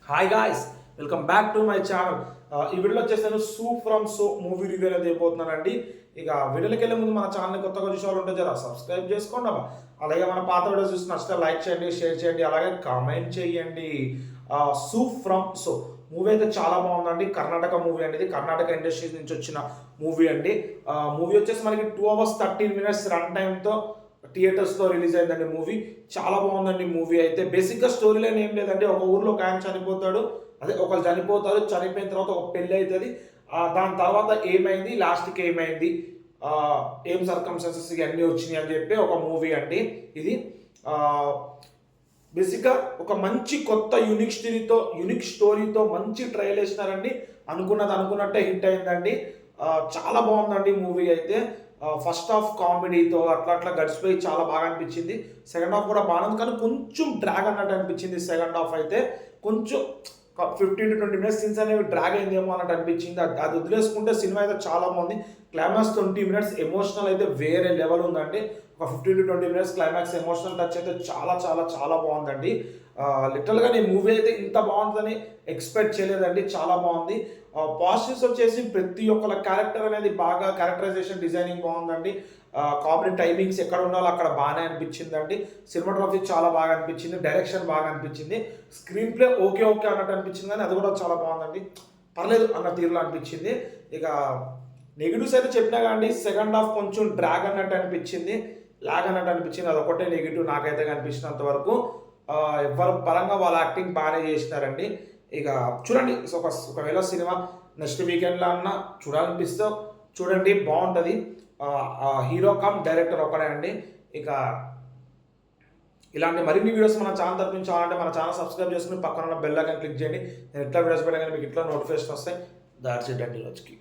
Hi guys, welcome back to my channel. ఈ వీడియోలో వచ్చేసి నేను సూ ఫ్రమ్ సో మూవీ రివ్యూ అనేది అయిపోతున్నానండి. ఇక వీడియోకి వెళ్ళే ముందు మన ఛానల్ని కొత్తగా చూసేవాళ్ళు ఉంటే జరా సబ్స్క్రైబ్ చేసుకోండి అమ్మా. అలాగే మన పాత వీడియోస్ చూసి నచ్చితే లైక్ చేయండి, షేర్ చేయండి, అలాగే కామెంట్ చేయండి. సూ ఫ్రమ్ సో మూవీ అయితే చాలా బాగుందండి. కర్ణాటక మూవీ అండి, ఇది కర్ణాటక ఇండస్ట్రీ నుంచి వచ్చిన మూవీ అండి. మూవీ వచ్చేసి మనకి 2 hours 13 minutes రన్ టైంతో థియేటర్స్లో రిలీజ్ అయిందండి మూవీ. చాలా బాగుందండి మూవీ అయితే. బేసిక్గా స్టోరీ లైన్ ఏం లేదండి, ఒక ఊర్లో ఒక ఆయన చనిపోతాడు, అదే ఒకరు చనిపోతారు, చనిపోయిన తర్వాత ఒక పెళ్ళి అవుతుంది. దాని తర్వాత ఏమైంది, లాస్ట్కి ఏమైంది, ఏం సర్కమ్స్టాన్సెస్ ఇవన్నీ వచ్చినాయి అని చెప్పి ఒక మూవీ అండి ఇది. బేసిక్గా ఒక మంచి కొత్త యూనిక్ స్టోరీతో మంచి ట్రయల్ వేసినారండి. అనుకున్నది అనుకున్నట్టే హిట్ అయిందండి. చాలా బాగుందండి మూవీ అయితే. ఫస్ట్ హాఫ్ కామెడీతో అట్లా అట్లా గడిచిపోయి చాలా బాగా అనిపించింది. సెకండ్ హాఫ్ కూడా బాగుంది, కానీ కొంచెం డ్రాగ్ అన్నట్టు అనిపించింది. సెకండ్ హాఫ్ అయితే కొంచెం 15 to 20 minutes సీన్స్ అనేవి డ్రాగ్ అయిందేమో అన్నట్టు అనిపించింది. అది వదిలేసుకుంటే సినిమా అయితే చాలా బాగుంది. క్లైమాక్స్ 20 minutes ఎమోషనల్ అయితే వేరే లెవెల్ ఉందండి. ఒక 15 to 20 minutes climax emotional touch అయితే చాలా చాలా చాలా బాగుందండి. లిటరల్గా నేను మూవీ అయితే ఇంత బాగుంటుందని ఎక్స్పెక్ట్ చేయలేదండి. చాలా బాగుంది. పాజిటివ్స్ వచ్చేసి ప్రతి ఒక్కళ్ళ క్యారెక్టర్ అనేది బాగా, క్యారెక్టరైజేషన్ డిజైనింగ్ బాగుందండి. కామెడీ టైమింగ్స్ ఎక్కడ ఉండాలో అక్కడ బాగానే అనిపించిందండి. సినిమాటోగ్రఫీ చాలా బాగా అనిపించింది, డైరెక్షన్ బాగా అనిపించింది, స్క్రీన్ ప్లే ఓకే అన్నట్టు అనిపించింది, కానీ అది కూడా చాలా బాగుందండి. పర్లేదు అన్న తీరులో అనిపించింది. ఇక నెగిటివ్స్ అయితే చెప్పినా కానీ సెకండ్ హాఫ్ కొంచెం డ్రాగ్ అన్నట్టు అనిపించింది, లాగ్ అన్నట్టు అనిపించింది. అదొకటే నెగిటివ్ నాకైతే కనిపించినంత వరకు. ఎవరి పరంగా వాళ్ళ యాక్టింగ్ బాగానే చేసినారండి. ఇక చూడండి, ఒకవేళ సినిమా నెక్స్ట్ వీకెండ్లో అన్నా చూడాలనిపిస్తే చూడండి, బాగుంటుంది. హీరో కమ్ డైరెక్టర్ ఒకడే అండి. ఇక ఇలాంటి మరిన్ని వీడియోస్ మన ఛానల్ తరపించాలంటే మన ఛానల్ సబ్స్క్రైబ్ చేసుకుని పక్కన ఉన్న బెల్ ఐకాన్ క్లిక్ చేయండి. నేను ఎట్లా వీడియోస్ పెట్టగానే మీకు ఇట్లా నోటిఫికేషన్ వస్తాయి. దాట్స్ ఇట్ అండి రోజుకి.